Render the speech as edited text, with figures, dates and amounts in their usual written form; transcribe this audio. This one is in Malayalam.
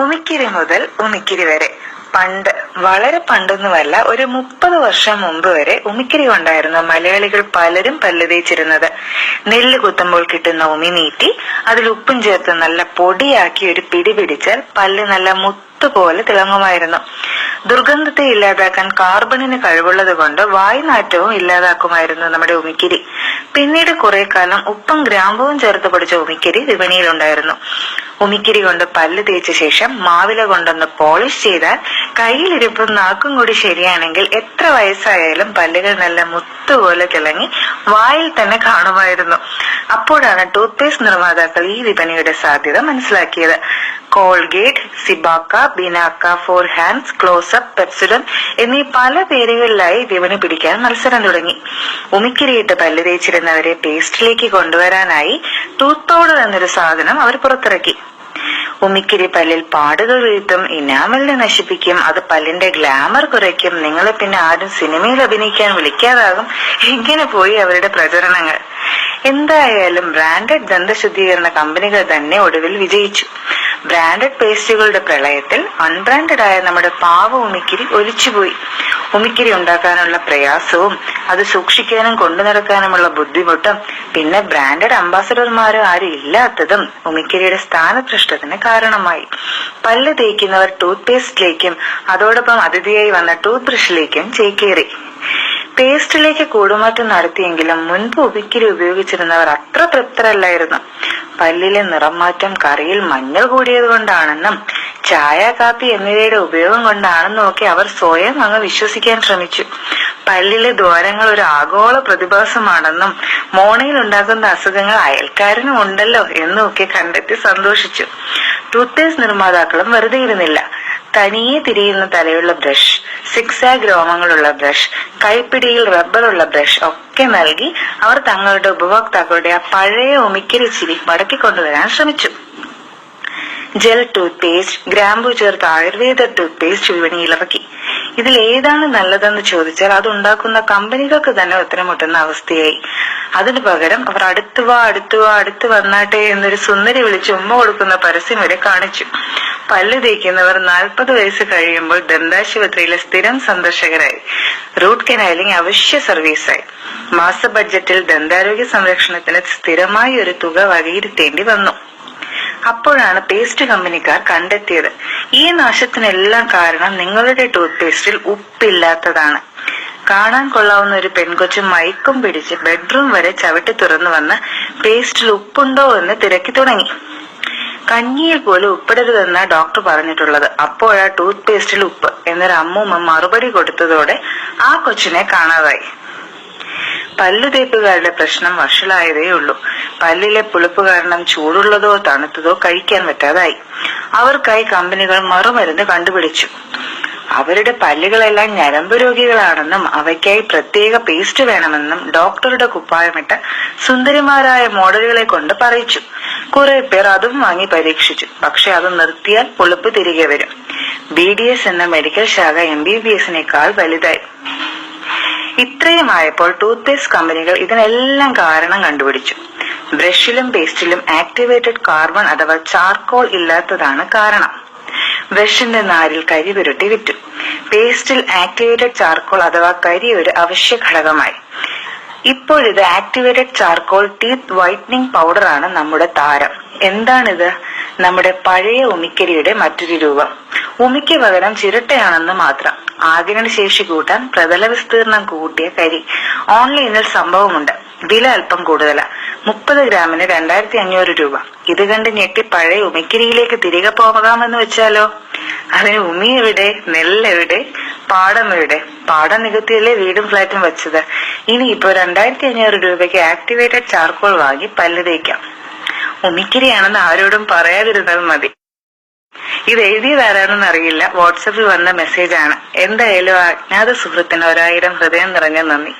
ഉമിക്കിരി മുതൽ ഉമിക്കിരി വരെ. പണ്ട്, വളരെ പണ്ടൊന്നുമല്ല, ഒരു 30 വർഷം മുമ്പ് വരെ ഉമിക്കിരി കൊണ്ടായിരുന്നു മലയാളികൾ പലരും പല്ല് തേച്ചിരുന്നത്. നെല്ല് കുത്തുമ്പോൾ കിട്ടുന്ന ഉമിനീറ്റി അതിൽ ഉപ്പും ചേർത്ത് നല്ല പൊടിയാക്കി ഒരു പിടി പിടിച്ചാൽ പല്ല് നല്ല മുത്തുപോലെ തിളങ്ങുമായിരുന്നു. ദുർഗന്ധത്തെ ഇല്ലാതാക്കാൻ കാർബണിന് കഴിവുള്ളത് കൊണ്ട് വായ്നാറ്റവും ഇല്ലാതാക്കുമായിരുന്നു നമ്മുടെ ഉമിക്കിരി. പിന്നീട് കുറെ കാലം ഉപ്പും ഗ്രാമ്പുവും ചേർത്ത് പൊടിച്ച ഉമിക്കിരി വിപണിയിലുണ്ടായിരുന്നു. ഉമിക്കിരി കൊണ്ട് പല്ല് തേച്ച ശേഷം മാവില കൊണ്ടൊന്ന് പോളിഷ് ചെയ്താൽ കയ്യിലിരിപ്പും നാക്കും കൂടി ശരിയാണെങ്കിൽ എത്ര വയസ്സായാലും പല്ലുകൾ നല്ല മുത്തുപോലെ തിളങ്ങി വായിൽ തന്നെ കാണുമായിരുന്നു. അപ്പോഴാണ് ടൂത്ത് പേസ്റ്റ് നിർമ്മാതാക്കൾ ഈ വിപണിയുടെ സാധ്യത മനസ്സിലാക്കിയത്. കോൾഗേറ്റ്, സിബാക്ക, ബിനാക്ക, ഫോർ ഹാൻഡ്സ്, ക്ലോസപ്പ്, പെപ്സുഡൻ എന്നീ പല പേരുകളിലായി വിപണി പിടിക്കാൻ മത്സരം തുടങ്ങി. ഉമിക്കിരിയിട്ട് പല്ല് തേച്ചിരുന്നവരെ പേസ്റ്റിലേക്ക് കൊണ്ടുവരാനായി ടൂത്ത് പൗഡർ എന്നൊരു സാധനം അവർ പുറത്തിറക്കി. ഉമിക്കിരി പല്ലിൽ പാടുകൾ വീഴ്ത്തും, ഇനാമലിനെ നശിപ്പിക്കും, അത് പല്ലിന്റെ ഗ്ലാമർ കുറയ്ക്കും, നിങ്ങളെ പിന്നെ ആരും സിനിമയിൽ അഭിനയിക്കാൻ വിളിക്കാതാകും, ഇങ്ങനെ പോയി അവരുടെ പ്രചരണങ്ങൾ. എന്തായാലും ബ്രാൻഡഡ് ദന്തശുദ്ധീകരണ കമ്പനികൾ തന്നെ ഒടുവിൽ വിജയിച്ചു. ബ്രാൻഡഡ് പേസ്റ്റുകളുടെ പ്രളയത്തിൽ അൺബ്രാൻഡഡ് ആയ നമ്മുടെ പാവ ഉമിക്കിരി ഒലിച്ചുപോയി. ഉമിക്കിരി ഉണ്ടാക്കാനുള്ള പ്രയാസവും അത് സൂക്ഷിക്കാനും കൊണ്ടു നടക്കാനുമുള്ള ബുദ്ധിമുട്ടും പിന്നെ ബ്രാൻഡഡ് അംബാസഡർമാരും ആരും ഇല്ലാത്തതും ഉമിക്കിരിയുടെ സ്ഥാനഭ്രഷ്ടത്തിന് കാരണമായി. പല്ല് തേക്കുന്നവർ ടൂത്ത് പേസ്റ്റിലേക്കും അതോടൊപ്പം അതിഥിയായി വന്ന ടൂത്ത് ബ്രഷിലേക്കും ചേക്കേറി. പേസ്റ്റിലേക്ക് കൂടുമാറ്റം നടത്തിയെങ്കിലും മുൻപ് ഉമിക്കിരി ഉപയോഗിച്ചിരുന്നവർ അത്ര തൃപ്തരല്ലായിരുന്നു. പല്ലിലെ നിറം മാറ്റം കറിയിൽ മഞ്ഞൾ കൂടിയത് കൊണ്ടാണെന്നും ചായ, കാപ്പി എന്നിവയുടെ ഉപയോഗം കൊണ്ടാണെന്നും ഒക്കെ അവർ സ്വയം അങ്ങ് വിശ്വസിക്കാൻ ശ്രമിച്ചു. പല്ലിലെ ദ്വാരങ്ങൾ ഒരു ആഗോള പ്രതിഭാസമാണെന്നും മോണയിൽ ഉണ്ടാക്കുന്ന അസുഖങ്ങൾ അയൽക്കാരനും ഉണ്ടല്ലോ എന്നും ഒക്കെ കണ്ടെത്തി സന്തോഷിച്ചു. ടൂത്ത് പേസ്റ്റ് നിർമ്മാതാക്കളും വെറുതെ ഇരുന്നില്ല. തനിയെ തിരിയുന്ന തലയുള്ള ബ്രഷ്, സിക്സാഗ് രോമങ്ങളുള്ള ബ്രഷ്, കൈപ്പിടിയിൽ റബ്ബറുള്ള ബ്രഷ് ഒക്കെ നൽകി അവർ തങ്ങളുടെ ഉപഭോക്താക്കളുടെ ആ പഴയ ഉമിക്കിരി ചിരി മടക്കിക്കൊണ്ടുവരാൻ ശ്രമിച്ചു. ജെൽ ടൂത്ത് പേസ്റ്റ്, ഗ്രാമ്പു ചേർത്ത് ആയുർവേദ ടൂത്ത് പേസ്റ്റ് വിപണിയിലിറക്കി. ഇതിൽ ഏതാണ് നല്ലതെന്ന് ചോദിച്ചാൽ അത് ഉണ്ടാക്കുന്ന കമ്പനികൾക്ക് തന്നെ ഉത്തരം മുട്ടുന്ന അവസ്ഥയായി. അതിനു പകരം അവർ അടുത്തു വന്നാട്ടെ എന്നൊരു സുന്ദരി വിളിച്ച് ഉമ്മ കൊടുക്കുന്ന പരസ്യം വരെ കാണിച്ചു. പല്ല് തേക്കുന്നവർ 40 വയസ്സ് കഴിയുമ്പോൾ ദന്താശുപത്രിയിലെ സ്ഥിരം സന്ദർശകരായി. റൂട്ട് കനാലിംഗ് അവശ്യ സർവീസായി. മാസ ബഡ്ജറ്റിൽ ദന്താരോഗ്യ സംരക്ഷണത്തിന് സ്ഥിരമായി ഒരു തുക വകയിരുത്തേണ്ടി വന്നു. അപ്പോഴാണ് പേസ്റ്റ് കമ്പനിക്കാർ കണ്ടെത്തിയത്, ഈ നാശത്തിനെല്ലാം കാരണം നിങ്ങളുടെ ടൂത്ത് പേസ്റ്റിൽ ഉപ്പില്ലാത്തതാണ്. കാണാൻ കൊള്ളാവുന്ന ഒരു പെൺകൊച്ചു മയക്കും പിടിച്ച് ബെഡ്റൂം വരെ ചവിട്ടി തുറന്നു വന്ന് പേസ്റ്റിൽ ഉപ്പുണ്ടോ എന്ന് തിരക്കി തുടങ്ങി. കഞ്ഞിയിൽ പോലും ഉപ്പിടരുതെന്ന ഡോക്ടർ പറഞ്ഞിട്ടുള്ളത്. അപ്പോഴാ ടൂത്ത് പേസ്റ്റിൽ ഉപ്പ് എന്നൊരു അമ്മൂമ്മ മറുപടി കൊടുത്തതോടെ ആ കൊച്ചിനെ കാണാതായി. പല്ലുതേപ്പുകാരുടെ പ്രശ്നം വഷളായതേ ഉള്ളൂ. പല്ലിലെ പുളിപ്പ് കാരണം ചൂടുള്ളതോ തണുത്തതോ കഴിക്കാൻ പറ്റാതായി. അവർക്കായി കമ്പനികൾ മറുമരുന്ന് കണ്ടുപിടിച്ചു. അവരുടെ പല്ലുകളെല്ലാം ഞരമ്പ് രോഗികളാണെന്നും അവയ്ക്കായി പ്രത്യേക പേസ്റ്റ് വേണമെന്നും ഡോക്ടറുടെ കുപ്പായമിട്ട സുന്ദരിമാരായ മോഡലുകളെ കൊണ്ട് പറയിച്ചു. കുറെ പേർ അതും വാങ്ങി പരീക്ഷിച്ചു. അത് നിർത്തിയാൽ പുളിപ്പ് തിരികെ വരും. BDS എന്ന മെഡിക്കൽ ശാഖ MBBSനേക്കാൾ വലുതായി. ഇത്രയുമായപ്പോൾ ടൂത്ത് പേസ്റ്റ് കമ്പനികൾ ഇതിനെല്ലാം കാരണം കണ്ടുപിടിച്ചു. ബ്രഷിലും പേസ്റ്റിലും ആക്ടിവേറ്റഡ് കാർബൺ അഥവാ ചാർക്കോൾ ഇല്ലാത്തതാണ് കാരണം. ബ്രഷിന്റെ നാരിൽ കരി പുരട്ടി വിറ്റു. പേസ്റ്റിൽ ആക്ടിവേറ്റഡ് ചാർക്കോൾ അഥവാ കരി ഒരു അവശ്യ ഘടകമായി. ഇപ്പോഴിത് activated charcoal teeth whitening powder ആണ് നമ്മുടെ താരം. എന്താണിത്? നമ്മുടെ പഴയ ഉമിക്കരിയുടെ മറ്റൊരു രൂപം. ഉമിക്ക് പകരം ചിരട്ടയാണെന്ന് മാത്രം. ആഗിരണ ശേഷി കൂട്ടാൻ പ്രതല വിസ്തീർണം കൂട്ടിയ കരി. ഓൺലൈനിൽ സംഭവമുണ്ട്. വില അല്പം കൂടുതലാ. 30 ഗ്രാമിന് 2500 രൂപ. ഇത് കണ്ട് ഞെട്ടി പഴയ ഉമിക്കരിയിലേക്ക് തിരികെ പോകാമെന്ന് വെച്ചാലോ? അതിന് ഉമി എവിടെ, നെല്ലെവിടെ, പാടം എവിടെ? പാടം നികത്തിയല്ലേ വീടും ഫ്ലാറ്റും വെച്ചത്. ഇനിയിപ്പോ 2500 രൂപയ്ക്ക് ആക്ടിവേറ്റഡ് ചാർക്കോൾ വാങ്ങി പല്ല് തേക്കാം. ഉമിക്കരിയാണെന്ന് ആരോടും പറയാതിരുന്നാൽ മതി. ഇത് എഴുതിയതാരാണെന്ന് അറിയില്ല. വാട്സപ്പിൽ വന്ന മെസ്സേജാണ്. എന്തായാലും അജ്ഞാത സുഹൃത്തിന് 1000 ഹൃദയം നിറഞ്ഞ നന്ദി.